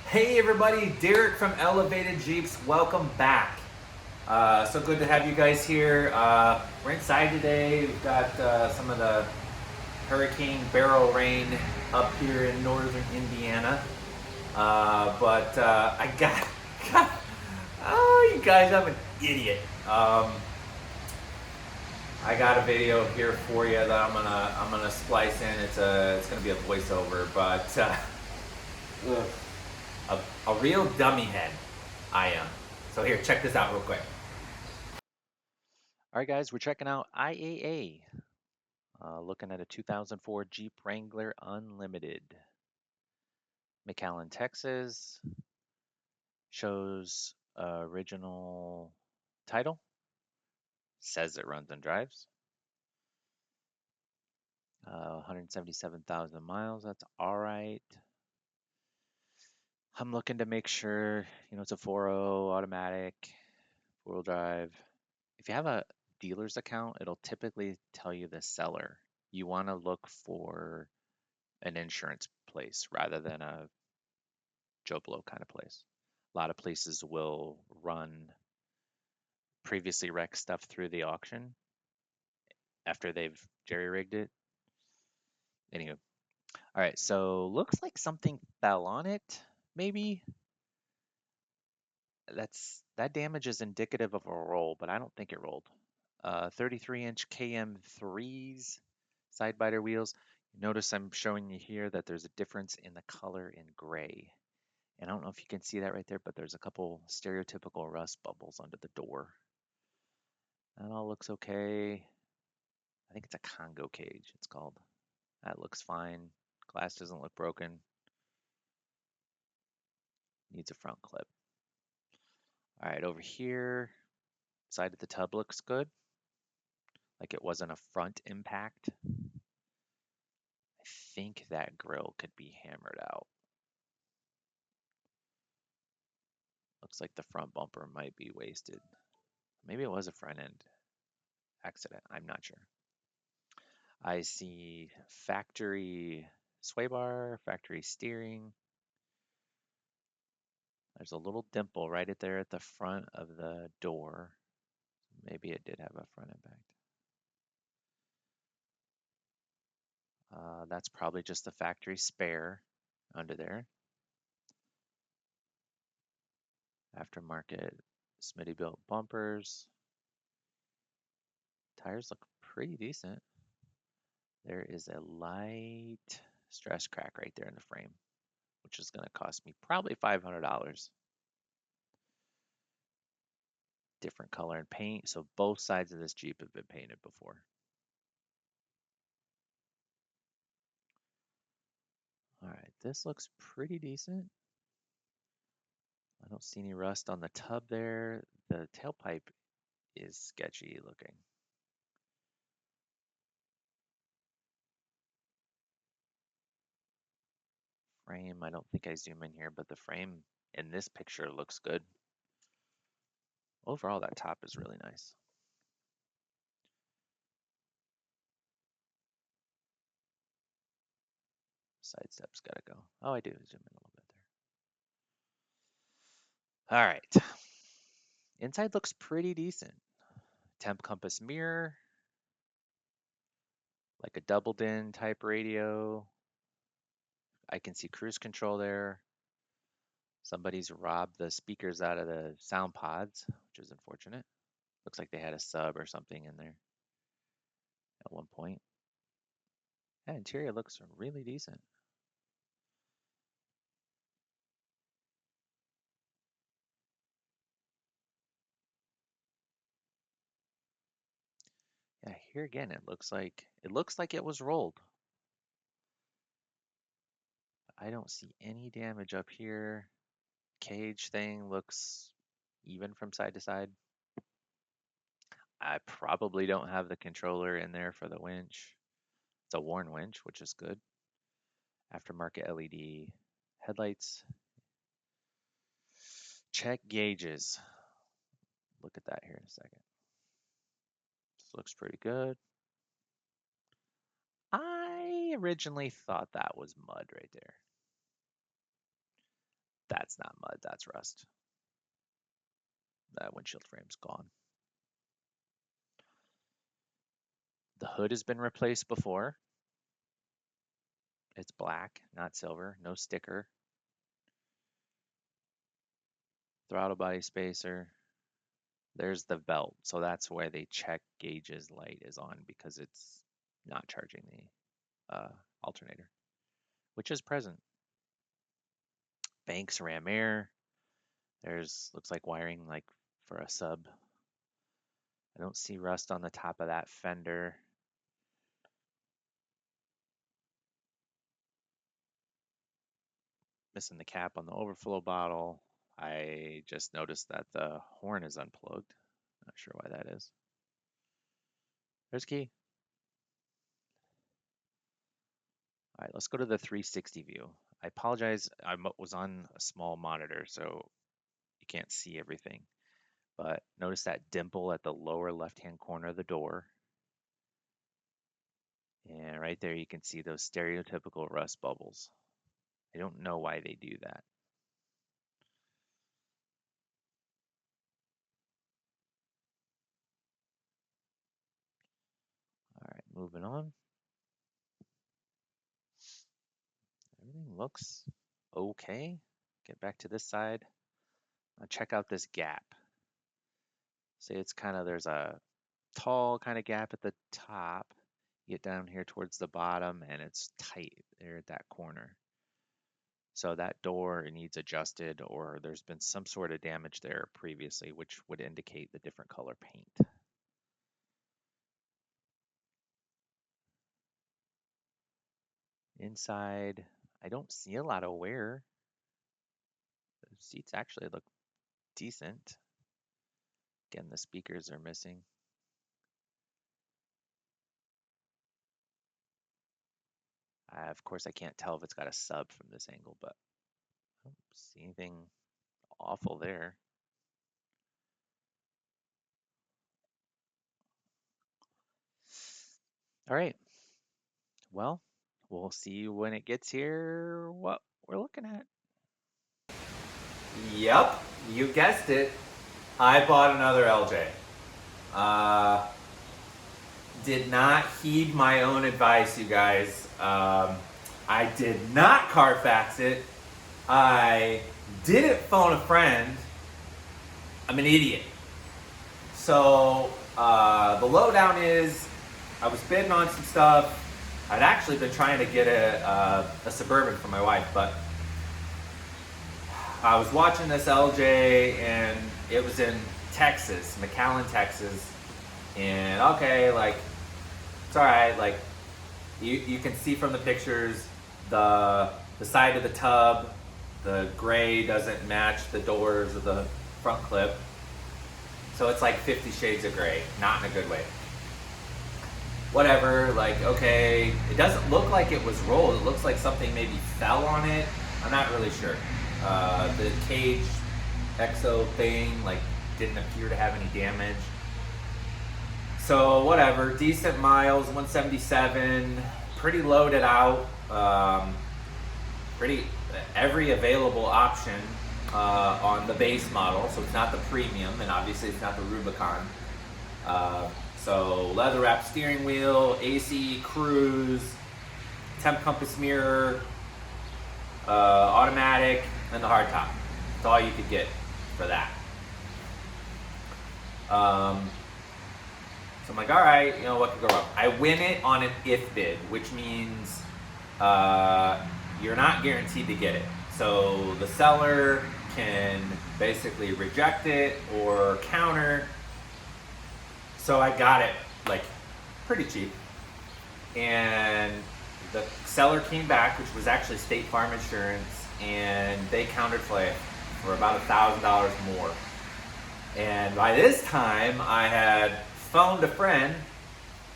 Hey everybody, Derek from Elevated Jeeps. Welcome back. So good to have you guys here. We're inside today. We've got some of the hurricane barrel rain up here in northern Indiana. But I got, oh, you guys, I'm an idiot. I got a video here for you that I'm gonna splice in. It's gonna be a voiceover, but a real dummy head I am. So here, check this out real quick. All right, guys, we're checking out IAA, looking at a 2004 Jeep Wrangler Unlimited. McAllen, Texas. Shows original title. Says it runs and drives. 177,000 miles. That's all right. I'm looking to make sure, it's a 4.0 automatic, four-wheel drive. If you have a dealer's account, it'll typically tell you the seller. You want to look for an insurance place rather than a Joe Blow kind of place. A lot of places will run previously wrecked stuff through the auction after they've jerry-rigged it. Anyway, all right, so looks like something fell on it, maybe. That damage is indicative of a roll, but I don't think it rolled. 33-inch KM3s, side biter wheels. Notice I'm showing you here that there's a difference in the color in gray. And I don't know if you can see that right there, but there's a couple stereotypical rust bubbles under the door. That all looks okay. I think it's a Congo cage, it's called. That looks fine. Glass doesn't look broken. Needs a front clip. All right, over here, side of the tub looks good. Like it wasn't a front impact. I think that grill could be hammered out. Looks like the front bumper might be wasted. Maybe it was a front end accident. I'm not sure. I see factory sway bar, factory steering. There's a little dimple right there at the front of the door. Maybe it did have a front impact. That's probably just the factory spare under there. Aftermarket Smitty built bumpers. Tires look pretty decent. There is a light stress crack right there in the frame, which is going to cost me probably $500. Different color and paint, so both sides of this Jeep have been painted before. All right, this looks pretty decent. I don't see any rust on the tub there. The tailpipe is sketchy looking. Frame, I don't think I zoom in here, but the frame in this picture looks good. Overall, that top is really nice. Side step's gotta go. Oh, I do zoom in a little bit there. All right. Inside looks pretty decent. Temp compass mirror, like a double din type radio. I can see cruise control there. Somebody's robbed the speakers out of the sound pods, which is unfortunate. Looks like they had a sub or something in there at one point. That interior looks really decent. Yeah, here again, it looks like it was rolled. I don't see any damage up here. Cage thing looks even from side to side. I probably don't have the controller in there for the winch. It's a worn winch, which is good. Aftermarket LED headlights. Check gauges. Look at that here in a second. This looks pretty good. I originally thought that was mud right there. That's not mud, that's rust. That windshield frame's gone. The hood has been replaced before. It's black, not silver, no sticker. Throttle body spacer. There's the belt, so that's where they check gauges light is on because it's not charging the alternator, which is present. Banks ram air. There's looks like wiring like for a sub. I don't see rust on the top of that fender. Missing the cap on the overflow bottle. I just noticed that the horn is unplugged. Not sure why that is. There's key. All right, let's go to the 360 view. I apologize, I was on a small monitor, so you can't see everything. But notice that dimple at the lower left-hand corner of the door. And right there you can see those stereotypical rust bubbles. I don't know why they do that. All right, moving on. Everything looks okay. Get back to this side. Check out this gap. Say it's kind of, there's a tall kind of gap at the top. You get down here towards the bottom and it's tight there at that corner. So that door needs adjusted, or there's been some sort of damage there previously, which would indicate the different color paint. Inside, I don't see a lot of wear. The seats actually look decent. Again, the speakers are missing. Of course, I can't tell if it's got a sub from this angle, but I don't see anything awful there. All right. Well, we'll see when it gets here what we're looking at. Yep, you guessed it. I bought another LJ. Did not heed my own advice, you guys. I did not Carfax it. I didn't phone a friend. I'm an idiot. So the lowdown is I was bidding on some stuff. I'd actually been trying to get a Suburban for my wife, but I was watching this LJ and it was in Texas, McAllen, Texas. And okay, like, it's all right. Like, you can see from the pictures, the side of the tub, the gray doesn't match the doors of the front clip. So it's like 50 shades of gray, not in a good way. Whatever, like, okay, it doesn't look like it was rolled. It looks like something maybe fell on it. I'm not really sure. The cage exo thing, like, didn't appear to have any damage. So whatever, decent miles, 177, pretty loaded out, pretty every available option on the base model. So it's not the premium, and obviously it's not the Rubicon. So leather wrapped steering wheel, AC, cruise, temp compass mirror, automatic, and the hardtop. That's all you could get for that. So I'm like, all right, you know, what could go wrong? I win it on an if bid, which means you're not guaranteed to get it. So the seller can basically reject it or counter. So I got it like pretty cheap. And the seller came back, which was actually State Farm Insurance, and they countered for about $1,000 more. And by this time, I had phoned a friend,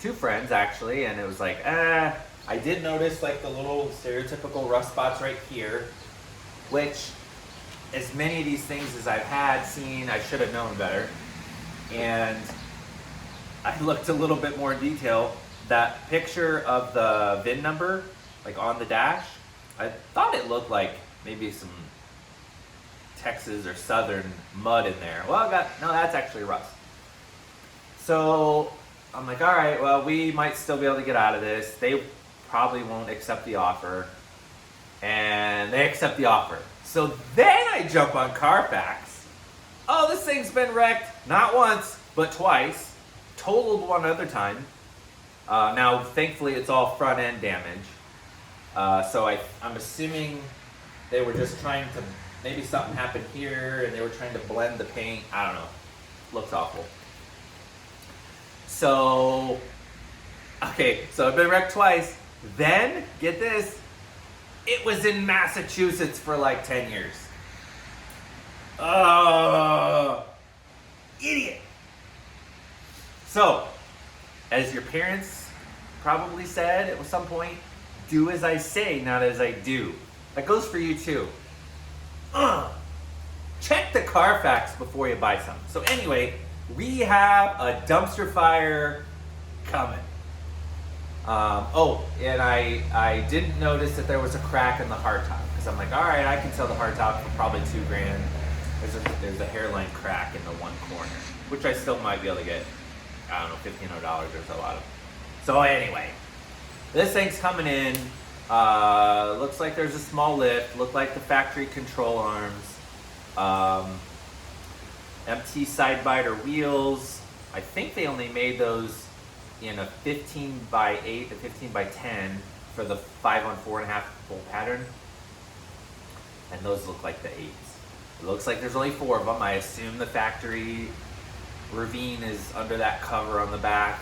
two friends actually, and it was like, I did notice like the little stereotypical rust spots right here, which as many of these things as I've had seen, I should have known better. And I looked a little bit more in detail. That picture of the VIN number, like on the dash, I thought it looked like maybe some Texas or southern mud in there. Well, no, that's actually rust. So I'm like, all right, well, we might still be able to get out of this. They probably won't accept the offer. And they accept the offer. So then I jump on Carfax. Oh, this thing's been wrecked, not once, but twice. Totaled one other time. Now, thankfully, it's all front end damage. So I'm assuming they were just trying to, maybe something happened here and they were trying to blend the paint. I don't know. Looks awful. So, okay, so I've been wrecked twice. Then, get this, it was in Massachusetts for like 10 years. Idiot. So, as your parents probably said at some point, do as I say, not as I do. That goes for you too. Check the Carfax before you buy something. So anyway, we have a dumpster fire coming. And I didn't notice that there was a crack in the hardtop because I'm like, all right, I can sell the hardtop for probably $2,000. There's a hairline crack in the one corner, which I still might be able to get, I don't know, $1,500 or so out of. So anyway, this thing's coming in. Looks like there's a small lift. Look like the factory control arms. Empty side biter wheels. I think they only made those in a 15x8 to 15x10 for the 5-on-4.5 full pattern. And those look like the 8s. It looks like there's only 4 of them. I assume the factory Ravine is under that cover on the back.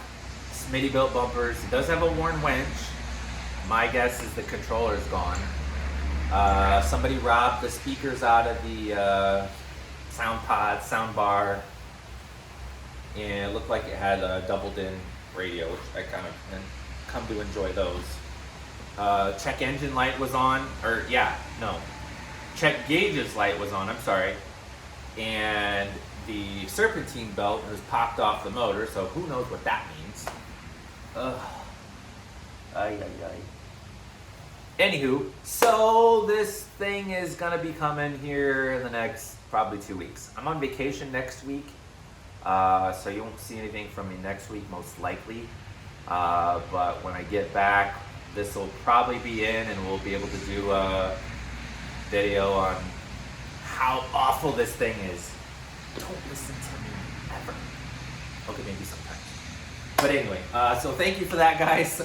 Smitty built bumpers. It does have a worn winch. My guess is the controller's gone. Somebody robbed the speakers out of the sound bar. And it looked like it had a doubled-in radio, which I kind of come to enjoy those. Check engine light was on, check gauge's light was on, I'm sorry. And the serpentine belt has popped off the motor, so who knows what that means. Anywho, so this thing is gonna be coming here in the next probably 2 weeks. I'm on vacation next week. So you won't see anything from me next week, most likely. But when I get back, this will probably be in and we'll be able to do a video on how awful this thing is. Don't listen to me, ever. Okay, maybe sometimes. But anyway, so thank you for that, guys.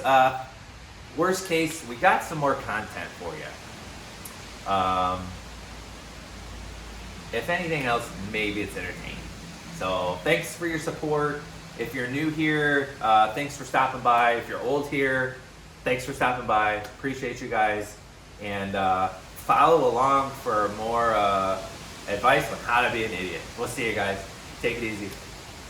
Worst case, we got some more content for you. If anything else, maybe it's entertaining. So thanks for your support. If you're new here, thanks for stopping by. If you're old here, thanks for stopping by. Appreciate you guys. And follow along for more advice on how to be an idiot. We'll see you guys. Take it easy.